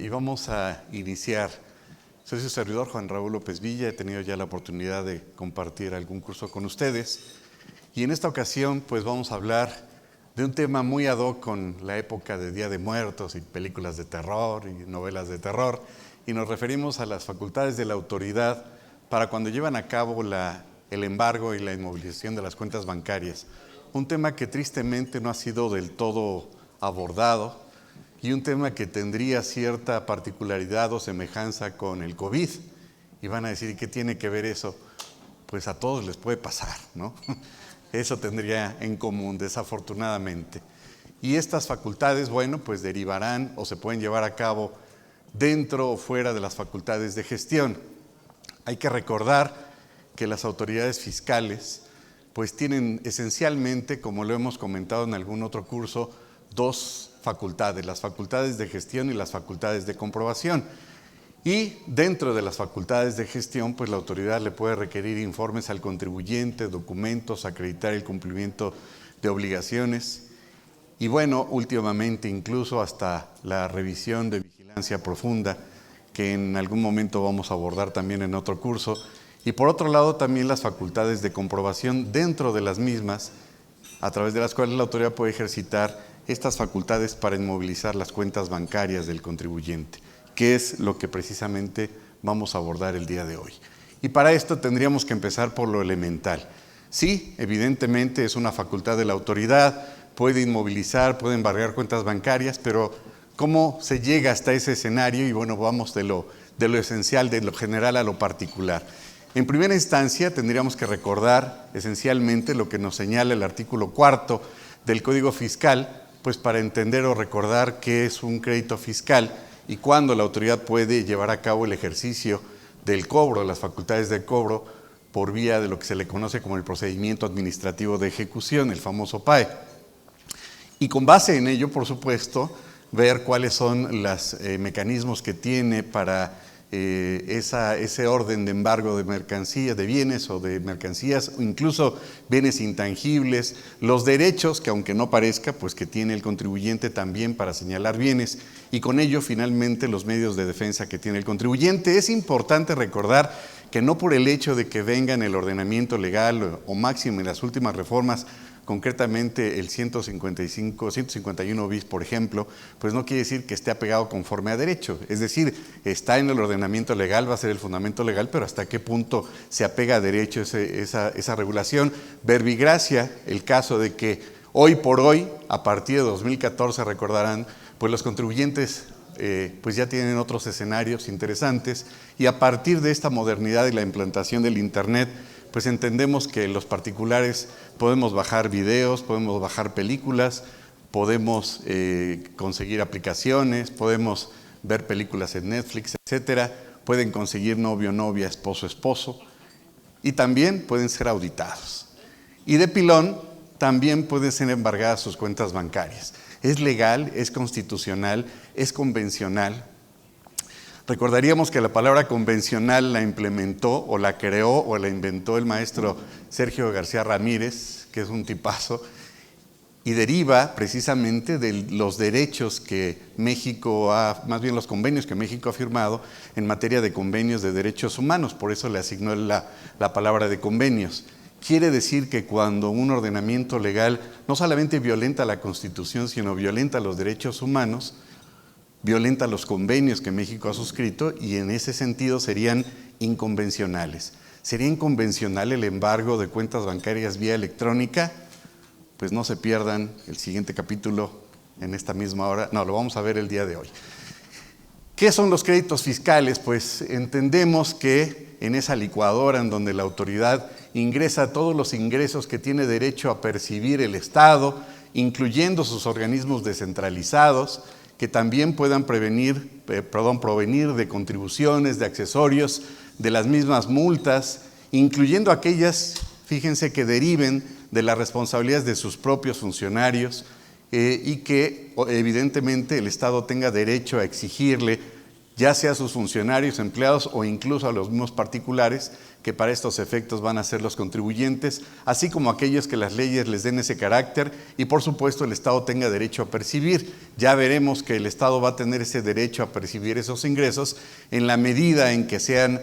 Y vamos a iniciar. Soy su servidor Juan Raúl López Villa, he tenido ya la oportunidad de compartir algún curso con ustedes y en esta ocasión pues vamos a hablar de un tema muy ad hoc con la época de Día de Muertos y películas de terror y novelas de terror, y nos referimos a las facultades de la autoridad para cuando llevan a cabo el embargo y la inmovilización de las cuentas bancarias. Un tema que tristemente no ha sido del todo abordado y un tema que tendría cierta particularidad o semejanza con el COVID. Y van a decir, ¿qué tiene que ver eso? Pues a todos les puede pasar, ¿no? Eso tendría en común, desafortunadamente. Y estas facultades, bueno, pues derivarán o se pueden llevar a cabo dentro o fuera de las facultades de gestión. Hay que recordar que las autoridades fiscales pues tienen esencialmente, como lo hemos comentado en algún otro curso, dos facultades, las facultades de gestión y las facultades de comprobación. Y dentro de las facultades de gestión, pues la autoridad le puede requerir informes al contribuyente, documentos, acreditar el cumplimiento de obligaciones y bueno, últimamente incluso hasta la revisión de vigilancia profunda, que en algún momento vamos a abordar también en otro curso. Y por otro lado también las facultades de comprobación dentro de las mismas, a través de las cuales la autoridad puede ejercitar estas facultades para inmovilizar las cuentas bancarias del contribuyente, que es lo que precisamente vamos a abordar el día de hoy. Y para esto tendríamos que empezar por lo elemental. Sí, evidentemente es una facultad de la autoridad, puede inmovilizar, puede embargar cuentas bancarias, pero ¿cómo se llega hasta ese escenario? Y bueno, vamos de lo esencial, de lo general a lo particular. En primera instancia, tendríamos que recordar esencialmente lo que nos señala el artículo 4 del Código Fiscal, pues para entender o recordar qué es un crédito fiscal y cuándo la autoridad puede llevar a cabo el ejercicio del cobro, las facultades de cobro, por vía de lo que se le conoce como el procedimiento administrativo de ejecución, el famoso PAE. Y con base en ello, por supuesto, ver cuáles son los mecanismos que tiene para ese orden de embargo de mercancías, de bienes o de mercancías, o incluso bienes intangibles, los derechos que aunque no parezca, pues que tiene el contribuyente también para señalar bienes y con ello finalmente los medios de defensa que tiene el contribuyente. Es importante recordar que no por el hecho de que venga en el ordenamiento legal o máximo en las últimas reformas, concretamente el 151 bis, por ejemplo, pues no quiere decir que esté apegado conforme a derecho. Es decir, está en el ordenamiento legal, va a ser el fundamento legal, pero hasta qué punto se apega a derecho esa regulación. Verbigracia, el caso de que hoy por hoy, a partir de 2014, recordarán, pues los contribuyentes pues ya tienen otros escenarios interesantes y a partir de esta modernidad y la implantación del Internet, pues entendemos que los particulares podemos bajar videos, podemos bajar películas, podemos conseguir aplicaciones, podemos ver películas en Netflix, etcétera. Pueden conseguir novio, novia, esposo, esposo y también pueden ser auditados. Y de pilón también pueden ser embargadas sus cuentas bancarias. Es legal, es constitucional, es convencional. Recordaríamos que la palabra convencional la implementó o la creó o la inventó el maestro Sergio García Ramírez, que es un tipazo, y deriva precisamente de los derechos que México más bien los convenios que México ha firmado en materia de convenios de derechos humanos, por eso le asignó la palabra de convenios. Quiere decir que cuando un ordenamiento legal no solamente violenta la Constitución, sino violenta los derechos humanos, violenta los convenios que México ha suscrito y en ese sentido serían inconvencionales. ¿Sería inconvencional el embargo de cuentas bancarias vía electrónica? Pues no se pierdan el siguiente capítulo en esta misma hora. No, lo vamos a ver el día de hoy. ¿Qué son los créditos fiscales? Pues entendemos que en esa licuadora en donde la autoridad ingresa todos los ingresos que tiene derecho a percibir el Estado, incluyendo sus organismos descentralizados, que también puedan provenir de contribuciones, de accesorios, de las mismas multas, incluyendo aquellas, fíjense, que deriven de las responsabilidades de sus propios funcionarios y que evidentemente el Estado tenga derecho a exigirle ya sea a sus funcionarios, empleados o incluso a los mismos particulares que para estos efectos van a ser los contribuyentes, así como aquellos que las leyes les den ese carácter y por supuesto el Estado tenga derecho a percibir. Ya veremos que el Estado va a tener ese derecho a percibir esos ingresos en la medida en que sean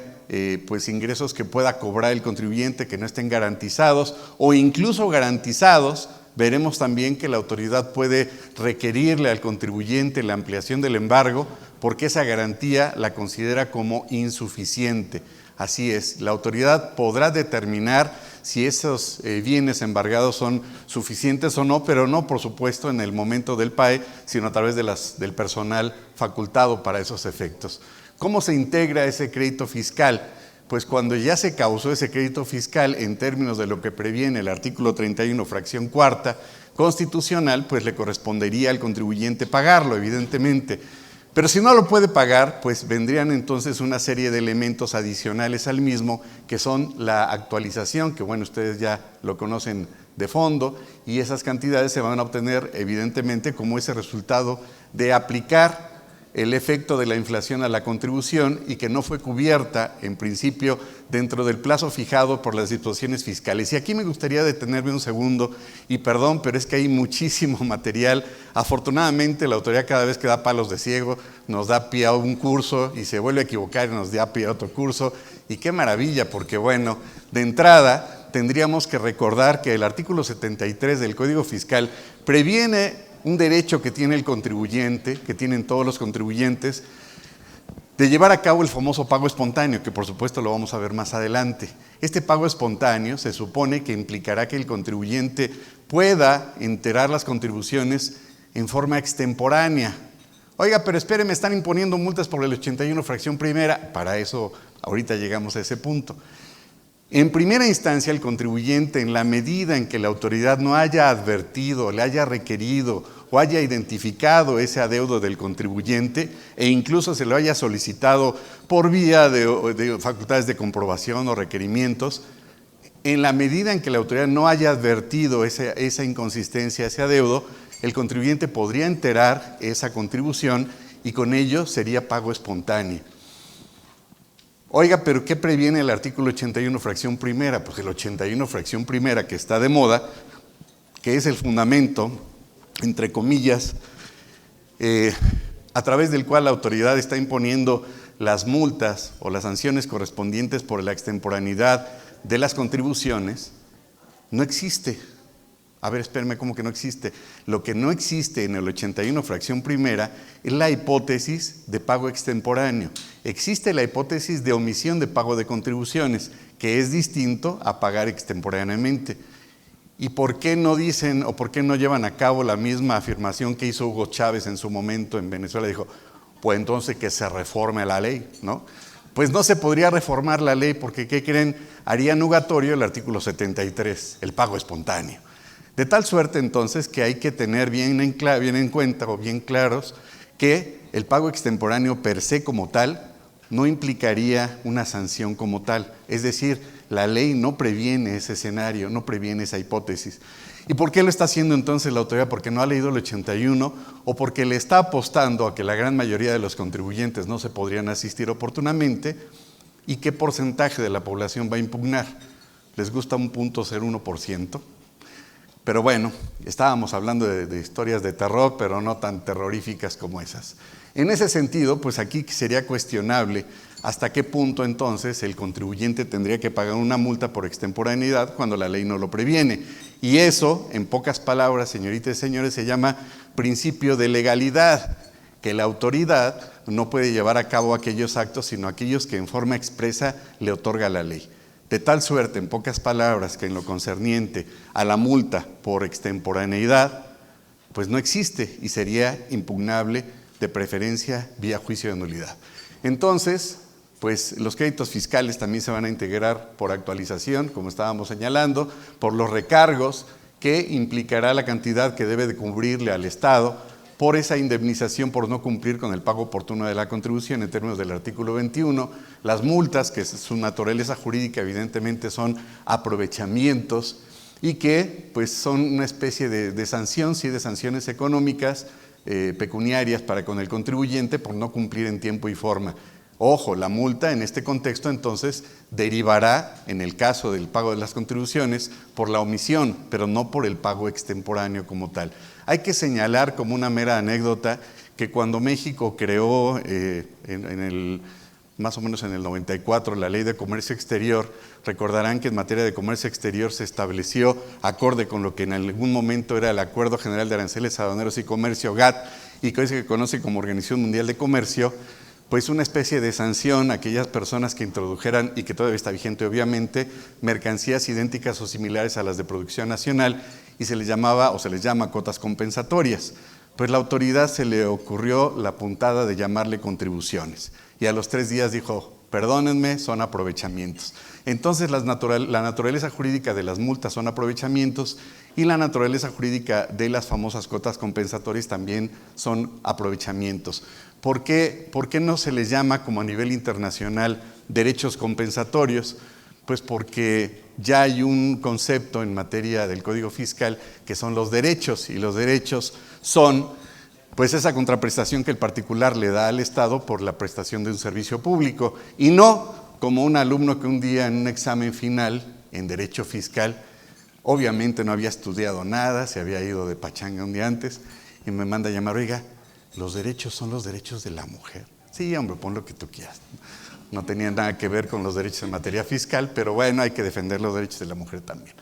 pues ingresos que pueda cobrar el contribuyente, que no estén garantizados o incluso garantizados. Veremos también que la autoridad puede requerirle al contribuyente la ampliación del embargo porque esa garantía la considera como insuficiente. Así es, la autoridad podrá determinar si esos bienes embargados son suficientes o no, pero no, por supuesto, en el momento del PAE, sino a través del personal facultado para esos efectos. ¿Cómo se integra ese crédito fiscal? Pues cuando ya se causó ese crédito fiscal en términos de lo que previene el artículo 31, fracción cuarta constitucional, pues le correspondería al contribuyente pagarlo, evidentemente. Pero si no lo puede pagar, pues vendrían entonces una serie de elementos adicionales al mismo, que son la actualización, que bueno, ustedes ya lo conocen de fondo, y esas cantidades se van a obtener evidentemente como ese resultado de aplicar el efecto de la inflación a la contribución y que no fue cubierta, en principio, dentro del plazo fijado por las disposiciones fiscales. Y aquí me gustaría detenerme un segundo, y perdón, pero es que hay muchísimo material. Afortunadamente, la autoridad cada vez que da palos de ciego, nos da pie a un curso y se vuelve a equivocar y nos da pie a otro curso. Y qué maravilla, porque bueno, de entrada tendríamos que recordar que el artículo 73 del Código Fiscal previene un derecho que tiene el contribuyente, que tienen todos los contribuyentes, de llevar a cabo el famoso pago espontáneo, que por supuesto lo vamos a ver más adelante. Este pago espontáneo se supone que implicará que el contribuyente pueda enterar las contribuciones en forma extemporánea. Oiga, pero espere, me están imponiendo multas por el 81 fracción primera. Para eso ahorita llegamos a ese punto. En primera instancia, el contribuyente, en la medida en que la autoridad no haya advertido, le haya requerido o haya identificado ese adeudo del contribuyente e incluso se lo haya solicitado por vía de facultades de comprobación o requerimientos, en la medida en que la autoridad no haya advertido esa inconsistencia, ese adeudo, el contribuyente podría enterar esa contribución y con ello sería pago espontáneo. Oiga, pero ¿qué previene el artículo 81 fracción primera? Pues el 81 fracción primera, que está de moda, que es el fundamento, entre comillas, a través del cual la autoridad está imponiendo las multas o las sanciones correspondientes por la extemporaneidad de las contribuciones, no existe. A ver, espérenme, ¿cómo que no existe? Lo que no existe en el 81 fracción primera es la hipótesis de pago extemporáneo. Existe la hipótesis de omisión de pago de contribuciones, que es distinto a pagar extemporáneamente. ¿Y por qué no dicen o por qué no llevan a cabo la misma afirmación que hizo Hugo Chávez en su momento en Venezuela? Dijo, pues entonces que se reforme la ley, ¿no? Pues no se podría reformar la ley porque, ¿qué creen? Haría nugatorio el artículo 73, el pago espontáneo. De tal suerte entonces que hay que tener bien en cuenta o bien claros que el pago extemporáneo per se como tal no implicaría una sanción como tal. Es decir, la ley no previene ese escenario, no previene esa hipótesis. ¿Y por qué lo está haciendo entonces la autoridad? ¿Porque no ha leído el 81 o porque le está apostando a que la gran mayoría de los contribuyentes no se podrían asistir oportunamente? ¿Y qué porcentaje de la población va a impugnar? ¿Les gusta un 0.01%? Pero bueno, estábamos hablando de historias de terror, pero no tan terroríficas como esas. En ese sentido, pues aquí sería cuestionable hasta qué punto entonces el contribuyente tendría que pagar una multa por extemporaneidad cuando la ley no lo previene. Y eso, en pocas palabras, señoritas y señores, se llama principio de legalidad, que la autoridad no puede llevar a cabo aquellos actos, sino aquellos que en forma expresa le otorga la ley. De tal suerte, en pocas palabras, que en lo concerniente a la multa por extemporaneidad, pues no existe y sería impugnable de preferencia vía juicio de nulidad. Entonces, pues los créditos fiscales también se van a integrar por actualización, como estábamos señalando, por los recargos que implicará la cantidad que debe de cubrirle al Estado por esa indemnización por no cumplir con el pago oportuno de la contribución en términos del artículo 21, las multas, que su naturaleza jurídica evidentemente son aprovechamientos, y que pues son una especie de sanción, sí, de sanciones económicas, pecuniarias para con el contribuyente por no cumplir en tiempo y forma. Ojo, la multa en este contexto entonces derivará, en el caso del pago de las contribuciones, por la omisión, pero no por el pago extemporáneo como tal. Hay que señalar como una mera anécdota que cuando México creó más o menos en el 94, la Ley de Comercio Exterior, recordarán que en materia de comercio exterior se estableció, acorde con lo que en algún momento era el Acuerdo General de Aranceles, Aduaneros y Comercio, GATT, y que hoy se conoce como Organización Mundial de Comercio, pues una especie de sanción a aquellas personas que introdujeran, y que todavía está vigente obviamente, mercancías idénticas o similares a las de producción nacional, y se les llamaba o se les llama cuotas compensatorias. Pues la autoridad se le ocurrió la puntada de llamarle contribuciones, y a los 3 días dijo, perdónenme, son aprovechamientos. Entonces la naturaleza jurídica de las multas son aprovechamientos, y la naturaleza jurídica de las famosas cuotas compensatorias también son aprovechamientos. ¿Por qué no se les llama, como a nivel internacional, derechos compensatorios? Pues porque ya hay un concepto en materia del Código Fiscal que son los derechos, y los derechos son pues esa contraprestación que el particular le da al Estado por la prestación de un servicio público, y no como un alumno que un día en un examen final en Derecho Fiscal, obviamente no había estudiado nada, se había ido de pachanga un día antes, y me manda a llamar, oiga, los derechos son los derechos de la mujer. Sí, hombre, pon lo que tú quieras. No tenía nada que ver con los derechos en materia fiscal, pero bueno, hay que defender los derechos de la mujer también.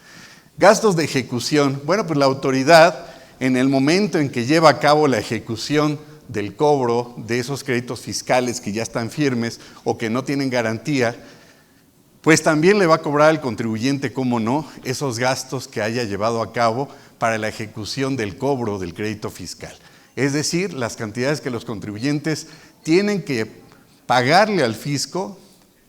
Gastos de ejecución. Bueno, pues la autoridad, en el momento en que lleva a cabo la ejecución del cobro de esos créditos fiscales que ya están firmes o que no tienen garantía, pues también le va a cobrar al contribuyente, cómo no, esos gastos que haya llevado a cabo para la ejecución del cobro del crédito fiscal. Es decir, las cantidades que los contribuyentes tienen que pagarle al fisco,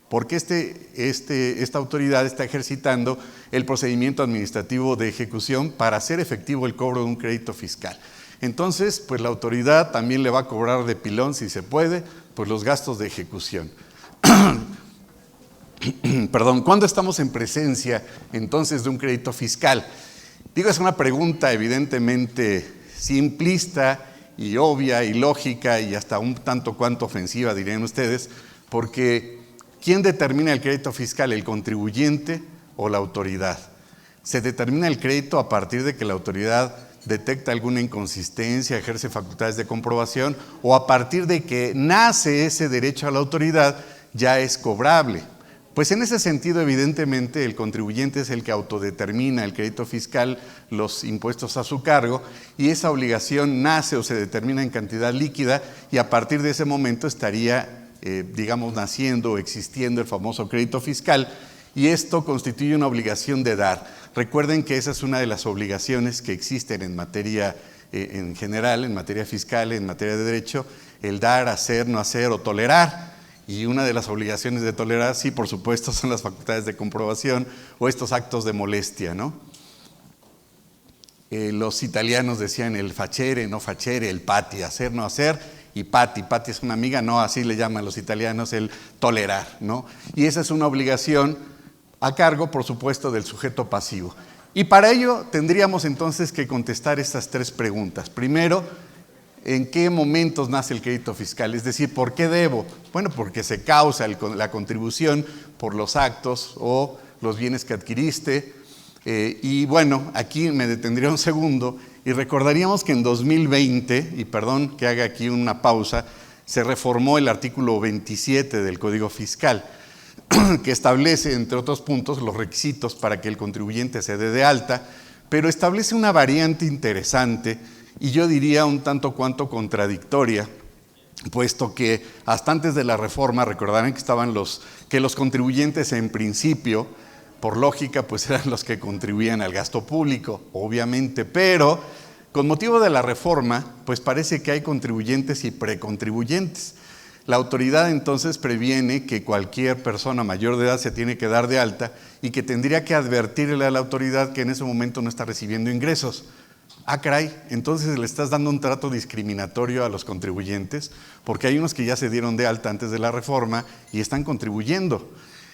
porque esta autoridad está ejercitando el procedimiento administrativo de ejecución para hacer efectivo el cobro de un crédito fiscal. Entonces, pues la autoridad también le va a cobrar de pilón, si se puede, pues los gastos de ejecución. Perdón, ¿cuándo estamos en presencia entonces de un crédito fiscal? Digo, es una pregunta evidentemente simplista y obvia y lógica y hasta un tanto cuanto ofensiva, dirían ustedes, porque ¿quién determina el crédito fiscal? ¿El contribuyente o la autoridad? Se determina el crédito a partir de que la autoridad detecta alguna inconsistencia, ejerce facultades de comprobación, o a partir de que nace ese derecho a la autoridad, ya es cobrable. Pues en ese sentido, evidentemente, el contribuyente es el que autodetermina el crédito fiscal, los impuestos a su cargo, y esa obligación nace o se determina en cantidad líquida, y a partir de ese momento estaría, digamos, naciendo o existiendo el famoso crédito fiscal, y esto constituye una obligación de dar. Recuerden que esa es una de las obligaciones que existen en materia, en general, en materia fiscal, en materia de derecho, el dar, hacer, no hacer o tolerar. Y una de las obligaciones de tolerar, sí, por supuesto, son las facultades de comprobación o estos actos de molestia, ¿no? Los italianos decían el facere, no facere, el pati, hacer, no hacer, y pati es una amiga, no, así le llaman los italianos, el tolerar, ¿no? Y esa es una obligación a cargo, por supuesto, del sujeto pasivo. Y para ello tendríamos entonces que contestar estas 3 preguntas. Primero, ¿en qué momentos nace el crédito fiscal? Es decir, ¿por qué debo? Bueno, porque se causa la contribución por los actos o los bienes que adquiriste. Y bueno, aquí me detendría un segundo y recordaríamos que en 2020, y perdón que haga aquí una pausa, se reformó el artículo 27 del Código Fiscal, que establece, entre otros puntos, los requisitos para que el contribuyente se dé de alta, pero establece una variante interesante y yo diría un tanto cuanto contradictoria, puesto que hasta antes de la reforma recordarán que estaban los contribuyentes en principio, por lógica, pues eran los que contribuían al gasto público, obviamente, pero con motivo de la reforma, pues parece que hay contribuyentes y precontribuyentes. La autoridad entonces previene que cualquier persona mayor de edad se tiene que dar de alta y que tendría que advertirle a la autoridad que en ese momento no está recibiendo ingresos. Ah, caray, entonces le estás dando un trato discriminatorio a los contribuyentes, porque hay unos que ya se dieron de alta antes de la reforma y están contribuyendo.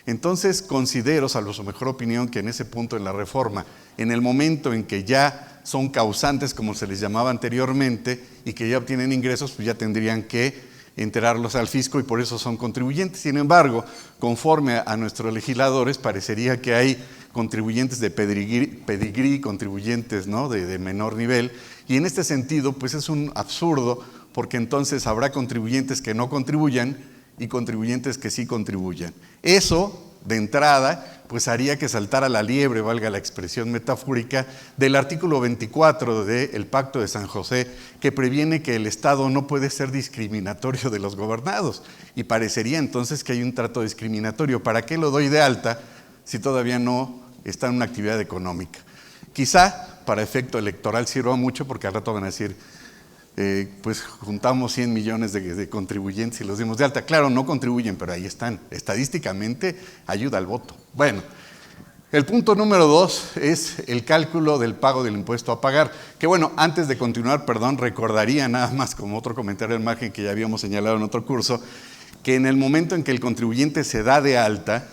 Entonces considero, salvo su mejor opinión, que en ese punto en la reforma, en el momento en que ya son causantes, como se les llamaba anteriormente, y que ya obtienen ingresos, pues ya tendrían que enterarlos al fisco y por eso son contribuyentes. Sin embargo, conforme a nuestros legisladores, parecería que hay contribuyentes de pedigrí, contribuyentes, ¿no?, de menor nivel, y en este sentido, pues es un absurdo, porque entonces habrá contribuyentes que no contribuyan y contribuyentes que sí contribuyan. Eso, de entrada, pues haría que saltara la liebre, valga la expresión metafórica, del artículo 24 del Pacto de San José, que previene que el Estado no puede ser discriminatorio de los gobernados. Y parecería entonces que hay un trato discriminatorio. ¿Para qué lo doy de alta si todavía no está en una actividad económica? Quizá para efecto electoral sirva mucho, porque al rato van a decir, pues juntamos 100 millones de contribuyentes y los dimos de alta. Claro, no contribuyen, pero ahí están. Estadísticamente ayuda al voto. Bueno, el punto número 2 es el cálculo del pago del impuesto a pagar. Que bueno, antes de continuar, recordaría nada más como otro comentario al margen que ya habíamos señalado en otro curso, que en el momento en que el contribuyente se da de alta,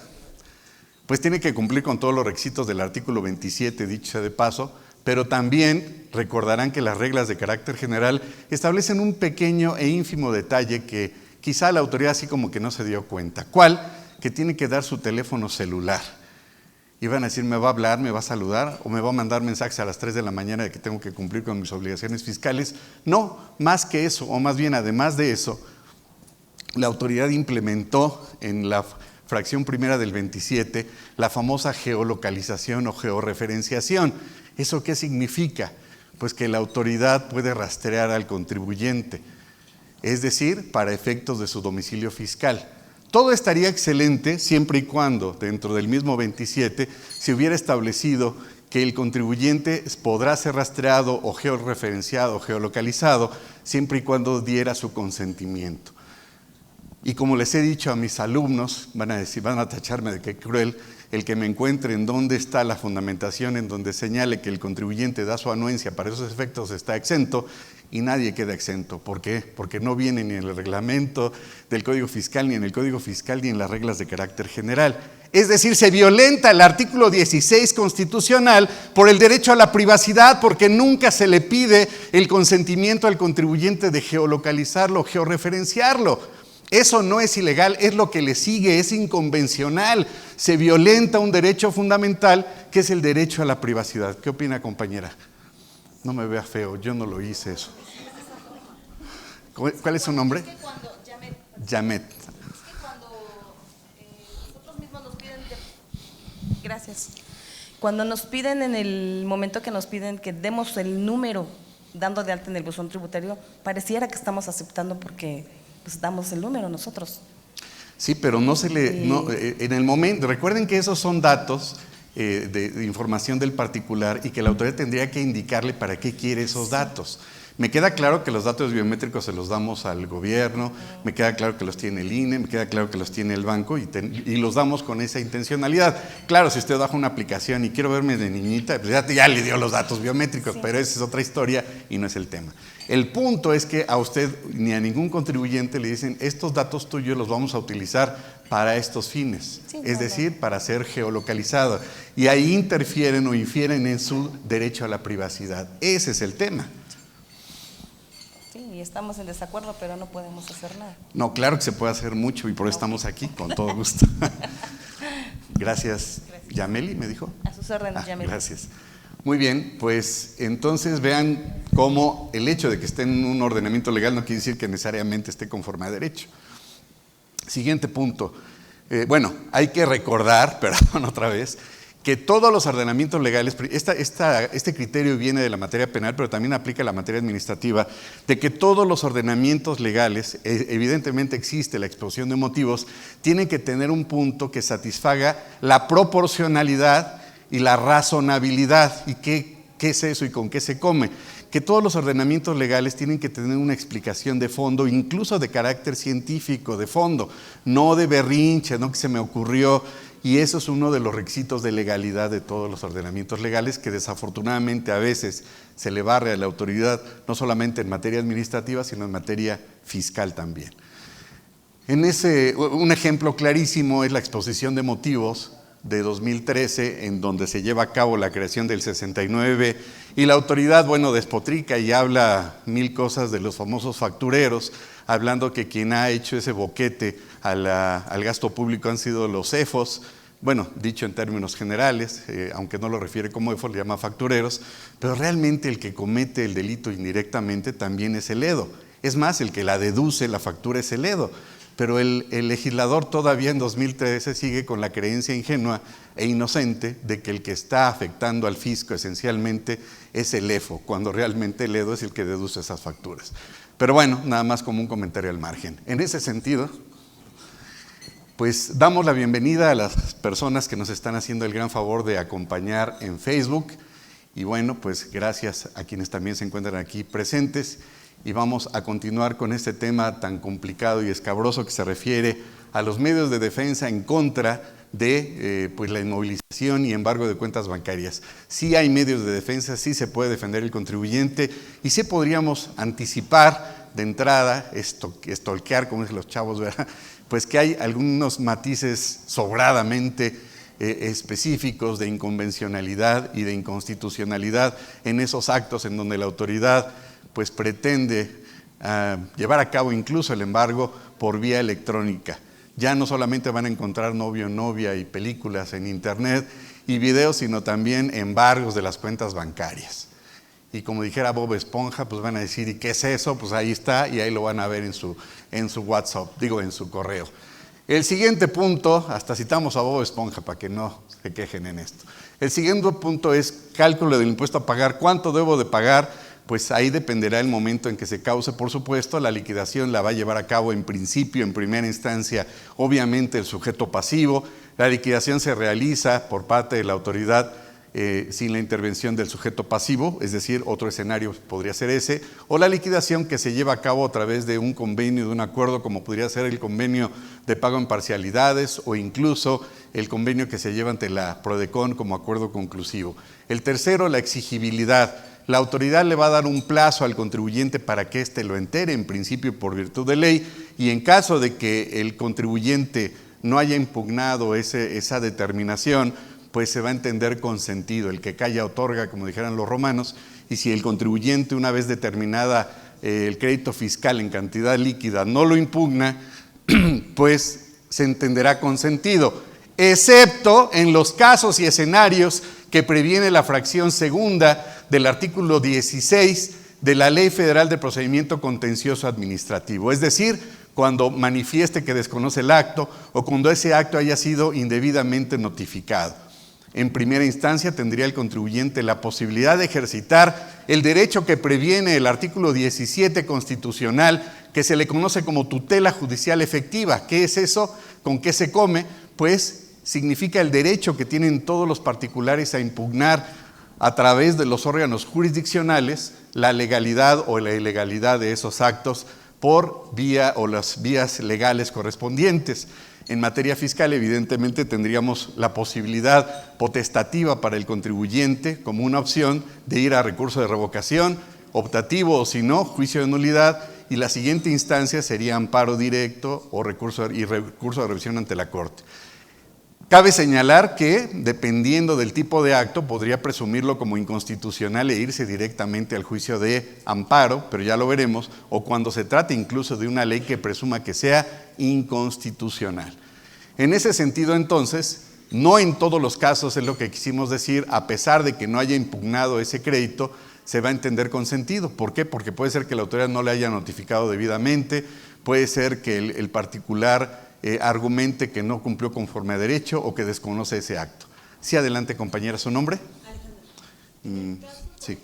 pues tiene que cumplir con todos los requisitos del artículo 27, dicho sea de paso, pero también recordarán que las reglas de carácter general establecen un pequeño e ínfimo detalle que quizá la autoridad así como que no se dio cuenta. ¿Cuál? Que tiene que dar su teléfono celular. Y van a decir, ¿me va a hablar, me va a saludar o me va a mandar mensajes a las 3 de la mañana de que tengo que cumplir con mis obligaciones fiscales? No, más que eso, o más bien además de eso, la autoridad implementó en la fracción primera del 27 la famosa geolocalización o georreferenciación. ¿Eso qué significa? Pues que la autoridad puede rastrear al contribuyente, es decir, para efectos de su domicilio fiscal. Todo estaría excelente siempre y cuando, dentro del mismo 27, se hubiera establecido que el contribuyente podrá ser rastreado o georreferenciado o geolocalizado siempre y cuando diera su consentimiento. Y como les he dicho a mis alumnos, van a tacharme de que cruel, el que me encuentre en dónde está la fundamentación en donde señale que el contribuyente da su anuencia para esos efectos está exento, y nadie queda exento. ¿Por qué? Porque no viene ni en el reglamento del Código Fiscal, ni en el Código Fiscal, ni en las reglas de carácter general. Es decir, se violenta el artículo 16 constitucional por el derecho a la privacidad, porque nunca se le pide el consentimiento al contribuyente de geolocalizarlo o georreferenciarlo. Eso no es ilegal, es lo que le sigue, es inconvencional. Se violenta un derecho fundamental que es el derecho a la privacidad. ¿Qué opina, compañera? No me vea feo, yo no lo hice eso. ¿Cuál es su nombre? Es que cuando, Yamet. Es que cuando nosotros mismos nos piden, gracias, cuando nos piden en el momento que nos piden que demos el número dando de alta en el buzón tributario, pareciera que estamos aceptando porque pues damos el número nosotros. Sí, pero no se le, no, en el momento, recuerden que esos son datos de información del particular y que la autoridad tendría que indicarle para qué quiere esos datos. Me queda claro que los datos biométricos se los damos al gobierno, me queda claro que los tiene el INE, me queda claro que los tiene el banco y los damos con esa intencionalidad. Claro, si usted baja una aplicación y quiero verme de niñita, pues ya le dio los datos biométricos, sí, pero esa es otra historia y no es el tema. El punto es que a usted ni a ningún contribuyente le dicen, estos datos tuyos los vamos a utilizar para estos fines, sí, es decir, para ser geolocalizado. Y ahí interfieren o infieren en su derecho a la privacidad. Ese es el tema. Sí, y estamos en desacuerdo, pero no podemos hacer nada. No, claro que se puede hacer mucho y por eso estamos aquí, con todo gusto. Gracias. Yameli, ¿me dijo? A sus órdenes, Yameli. Gracias. Muy bien, pues entonces vean cómo el hecho de que esté en un ordenamiento legal no quiere decir que necesariamente esté conforme a derecho. Siguiente punto. Bueno, hay que recordar, perdón otra vez, que todos los ordenamientos legales, este criterio viene de la materia penal, pero también aplica a la materia administrativa, de que todos los ordenamientos legales, evidentemente existe la exposición de motivos, tienen que tener un punto que satisfaga la proporcionalidad y la razonabilidad. ¿Y qué es eso y con qué se come? Que todos los ordenamientos legales tienen que tener una explicación de fondo, incluso de carácter científico, de fondo, no de berrinche, no que se me ocurrió. Y eso es uno de los requisitos de legalidad de todos los ordenamientos legales, que desafortunadamente a veces se le barre a la autoridad, no solamente en materia administrativa, sino en materia fiscal también. Un ejemplo clarísimo es la exposición de motivos de 2013, en donde se lleva a cabo la creación del 69 y la autoridad, despotrica y habla mil cosas de los famosos factureros, hablando que quien ha hecho ese boquete al gasto público han sido los EFOS, dicho en términos generales, aunque no lo refiere como EFOS, le llama factureros, pero realmente el que comete el delito indirectamente también es el EDO. Es más, el que la deduce la factura es el EDO. Pero el legislador todavía en 2013 sigue con la creencia ingenua e inocente de que el que está afectando al fisco esencialmente es el EFO, cuando realmente el EDO es el que deduce esas facturas. Pero nada más como un comentario al margen. En ese sentido, pues damos la bienvenida a las personas que nos están haciendo el gran favor de acompañar en Facebook. Y pues gracias a quienes también se encuentran aquí presentes. Y vamos a continuar con este tema tan complicado y escabroso que se refiere a los medios de defensa en contra de la inmovilización y embargo de cuentas bancarias. Sí hay medios de defensa, sí se puede defender el contribuyente y sí podríamos anticipar de entrada, stalkear, como dicen los chavos, ¿verdad? Pues que hay algunos matices sobradamente específicos de inconvencionalidad y de inconstitucionalidad en esos actos en donde la autoridad pues pretende llevar a cabo incluso el embargo por vía electrónica. Ya no solamente van a encontrar novio, novia y películas en internet y videos, sino también embargos de las cuentas bancarias. Y como dijera Bob Esponja, pues van a decir, ¿y qué es eso? Pues ahí está, y ahí lo van a ver en su WhatsApp, en su correo. El siguiente punto, hasta citamos a Bob Esponja para que no se quejen en esto. El siguiente punto es cálculo del impuesto a pagar. ¿Cuánto debo de pagar? Pues ahí dependerá el momento en que se cause, por supuesto. La liquidación la va a llevar a cabo en principio, en primera instancia, obviamente el sujeto pasivo. La liquidación se realiza por parte de la autoridad sin la intervención del sujeto pasivo, es decir, otro escenario podría ser ese, o la liquidación que se lleva a cabo a través de un convenio, de un acuerdo, como podría ser el convenio de pago en parcialidades o incluso el convenio que se lleva ante la PRODECON como acuerdo conclusivo. El tercero, la exigibilidad. La autoridad le va a dar un plazo al contribuyente para que éste lo entere, en principio por virtud de ley, y en caso de que el contribuyente no haya impugnado esa determinación, pues se va a entender consentido. El que calla otorga, como dijeran los romanos, y si el contribuyente, una vez determinada el crédito fiscal en cantidad líquida, no lo impugna, pues se entenderá consentido, excepto en los casos y escenarios que previene la fracción segunda del artículo 16 de la Ley Federal de Procedimiento Contencioso Administrativo, es decir, cuando manifieste que desconoce el acto o cuando ese acto haya sido indebidamente notificado. En primera instancia tendría el contribuyente la posibilidad de ejercitar el derecho que previene el artículo 17 constitucional, que se le conoce como tutela judicial efectiva. ¿Qué es eso? ¿Con qué se come? Pues significa el derecho que tienen todos los particulares a impugnar a través de los órganos jurisdiccionales la legalidad o la ilegalidad de esos actos por vía o las vías legales correspondientes. En materia fiscal, evidentemente, tendríamos la posibilidad potestativa para el contribuyente como una opción de ir a recurso de revocación, optativo o si no, juicio de nulidad, y la siguiente instancia sería amparo directo o recurso de revisión ante la Corte. Cabe señalar que, dependiendo del tipo de acto, podría presumirlo como inconstitucional e irse directamente al juicio de amparo, pero ya lo veremos, o cuando se trate incluso de una ley que presuma que sea inconstitucional. En ese sentido, entonces, no en todos los casos es lo que quisimos decir, a pesar de que no haya impugnado ese crédito, se va a entender consentido. ¿Por qué? Porque puede ser que la autoridad no le haya notificado debidamente, puede ser que el particular argumente que no cumplió conforme a derecho o que desconoce ese acto. Sí, adelante, compañera, ¿su nombre? Alejandra. Sí.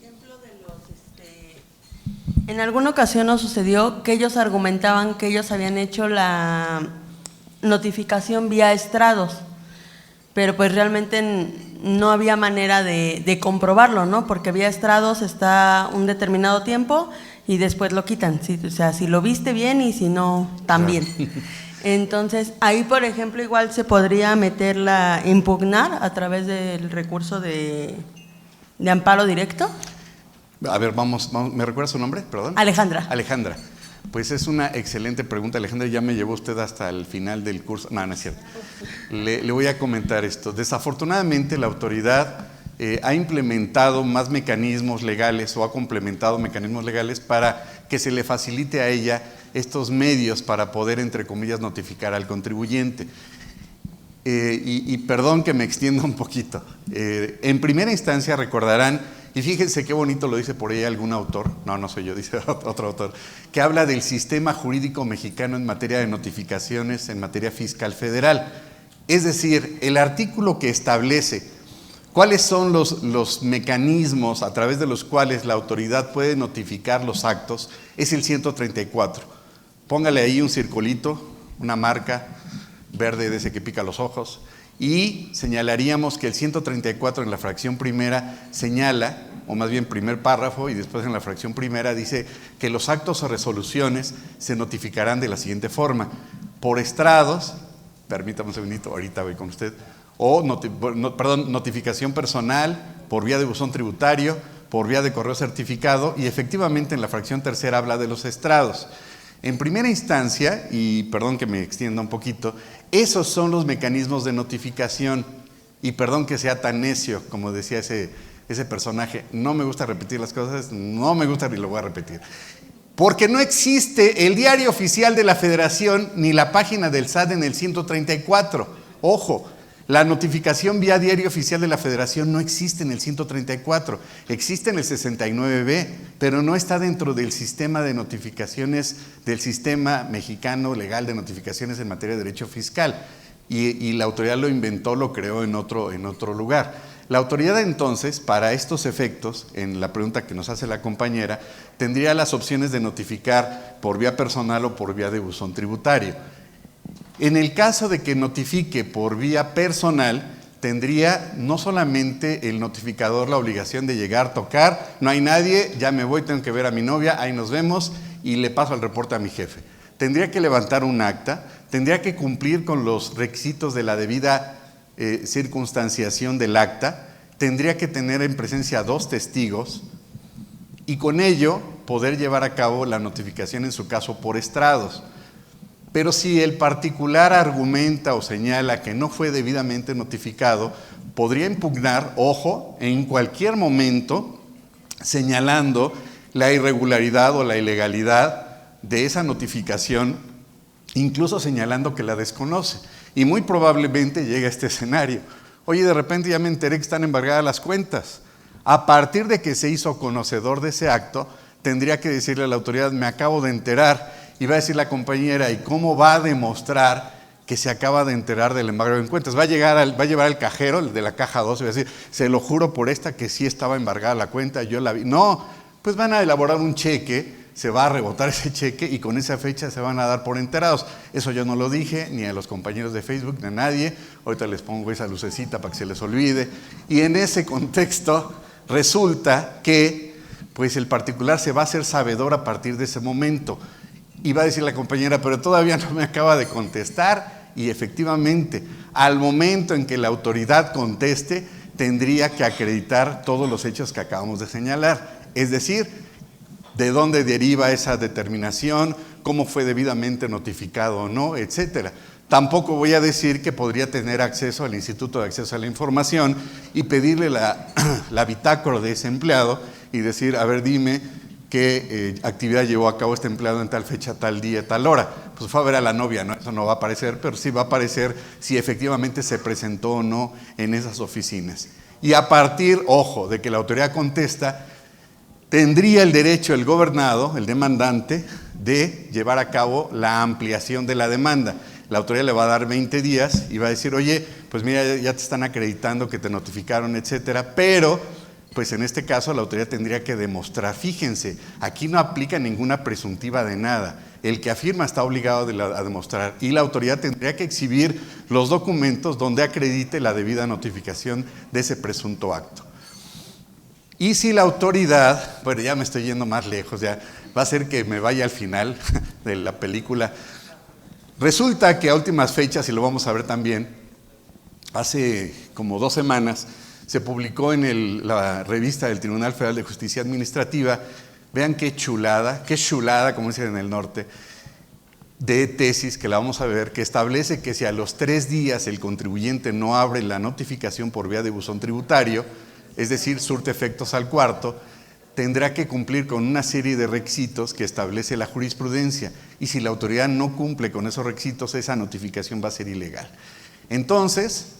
En alguna ocasión nos sucedió que ellos argumentaban que ellos habían hecho la notificación vía estrados, pero pues realmente no había manera de comprobarlo, ¿no? Porque vía estrados está un determinado tiempo y después lo quitan, ¿sí? O sea, si lo viste bien y si no, también. Entonces, ahí, por ejemplo, igual se podría impugnar a través del recurso de amparo directo. A ver, vamos, ¿me recuerda su nombre? Perdón. Alejandra. Alejandra. Pues es una excelente pregunta, Alejandra. Ya me llevó usted hasta el final del curso. No, no es cierto. Le voy a comentar esto. Desafortunadamente, la autoridad ha implementado más mecanismos legales o ha complementado mecanismos legales para que se le facilite a ella estos medios para poder, entre comillas, notificar al contribuyente. Y perdón que me extienda un poquito. En primera instancia recordarán, y fíjense qué bonito lo dice por ahí algún autor, no soy yo, dice otro autor, que habla del sistema jurídico mexicano en materia de notificaciones en materia fiscal federal. Es decir, el artículo que establece cuáles son los mecanismos a través de los cuales la autoridad puede notificar los actos es el 134. Póngale ahí un circulito, una marca verde de ese que pica los ojos, y señalaríamos que el 134 en la fracción primera señala, o más bien primer párrafo, y después en la fracción primera dice que los actos o resoluciones se notificarán de la siguiente forma: por estrados, permítame un segundito, ahorita voy con usted, o notificación personal, por vía de buzón tributario, por vía de correo certificado, y efectivamente en la fracción tercera habla de los estrados. En primera instancia, y perdón que me extienda un poquito, esos son los mecanismos de notificación, y perdón que sea tan necio, como decía ese personaje, no me gusta repetir las cosas, no me gusta ni lo voy a repetir, porque no existe el diario oficial de la Federación ni la página del SAT en el 134, ojo. La notificación vía diario oficial de la Federación no existe en el 134, existe en el 69B, pero no está dentro del sistema de notificaciones del sistema mexicano legal de notificaciones en materia de derecho fiscal. Y la autoridad lo inventó, lo creó en otro lugar. La autoridad entonces, para estos efectos, en la pregunta que nos hace la compañera, tendría las opciones de notificar por vía personal o por vía de buzón tributario. En el caso de que notifique por vía personal, tendría no solamente el notificador la obligación de llegar, tocar, no hay nadie, ya me voy, tengo que ver a mi novia, ahí nos vemos y le paso el reporte a mi jefe. Tendría que levantar un acta, tendría que cumplir con los requisitos de la debida circunstanciación del acta, tendría que tener en presencia 2 testigos y con ello poder llevar a cabo la notificación en su caso por estrados. Pero si el particular argumenta o señala que no fue debidamente notificado, podría impugnar, ojo, en cualquier momento, señalando la irregularidad o la ilegalidad de esa notificación, incluso señalando que la desconoce. Y muy probablemente llegue a este escenario. Oye, de repente ya me enteré que están embargadas las cuentas. A partir de que se hizo conocedor de ese acto, tendría que decirle a la autoridad, me acabo de enterar. Y va a decir la compañera, ¿y cómo va a demostrar que se acaba de enterar del embargo en cuentas? Va a llevar al cajero, el de la caja 2, y va a decir, se lo juro por esta que sí estaba embargada la cuenta, yo la vi. No, pues van a elaborar un cheque, se va a rebotar ese cheque y con esa fecha se van a dar por enterados. Eso yo no lo dije, ni a los compañeros de Facebook, ni a nadie. Ahorita les pongo esa lucecita para que se les olvide. Y en ese contexto resulta que pues el particular se va a hacer sabedor a partir de ese momento. Y va a decir la compañera, pero todavía no me acaba de contestar. Y efectivamente, al momento en que la autoridad conteste, tendría que acreditar todos los hechos que acabamos de señalar. Es decir, de dónde deriva esa determinación, cómo fue debidamente notificado o no, etcétera. Tampoco voy a decir que podría tener acceso al Instituto de Acceso a la Información y pedirle la bitácora de ese empleado y decir, a ver, dime, qué actividad llevó a cabo este empleado en tal fecha, tal día, tal hora. Pues fue a ver a la novia, ¿no? Eso no va a aparecer, pero sí va a aparecer si efectivamente se presentó o no en esas oficinas. Y a partir, ojo, de que la autoridad contesta, tendría el derecho el gobernado, el demandante, de llevar a cabo la ampliación de la demanda. La autoridad le va a dar 20 días y va a decir, oye, pues mira, ya te están acreditando que te notificaron, etcétera, pero pues en este caso la autoridad tendría que demostrar. Fíjense, aquí no aplica ninguna presuntiva de nada. El que afirma está obligado a demostrar y la autoridad tendría que exhibir los documentos donde acredite la debida notificación de ese presunto acto. Y si la autoridad, bueno, ya me estoy yendo más lejos, ya va a ser que me vaya al final de la película. Resulta que a últimas fechas, y lo vamos a ver también, hace como 2 semanas, se publicó en la revista del Tribunal Federal de Justicia Administrativa Vean qué chulada, como dicen en el norte, de tesis que la vamos a ver, que establece que si a los 3 días el contribuyente no abre la notificación por vía de buzón tributario, es decir, surte efectos al cuarto, tendrá que cumplir con una serie de requisitos que establece la jurisprudencia, y si la autoridad no cumple con esos requisitos, esa notificación va a ser ilegal. Entonces,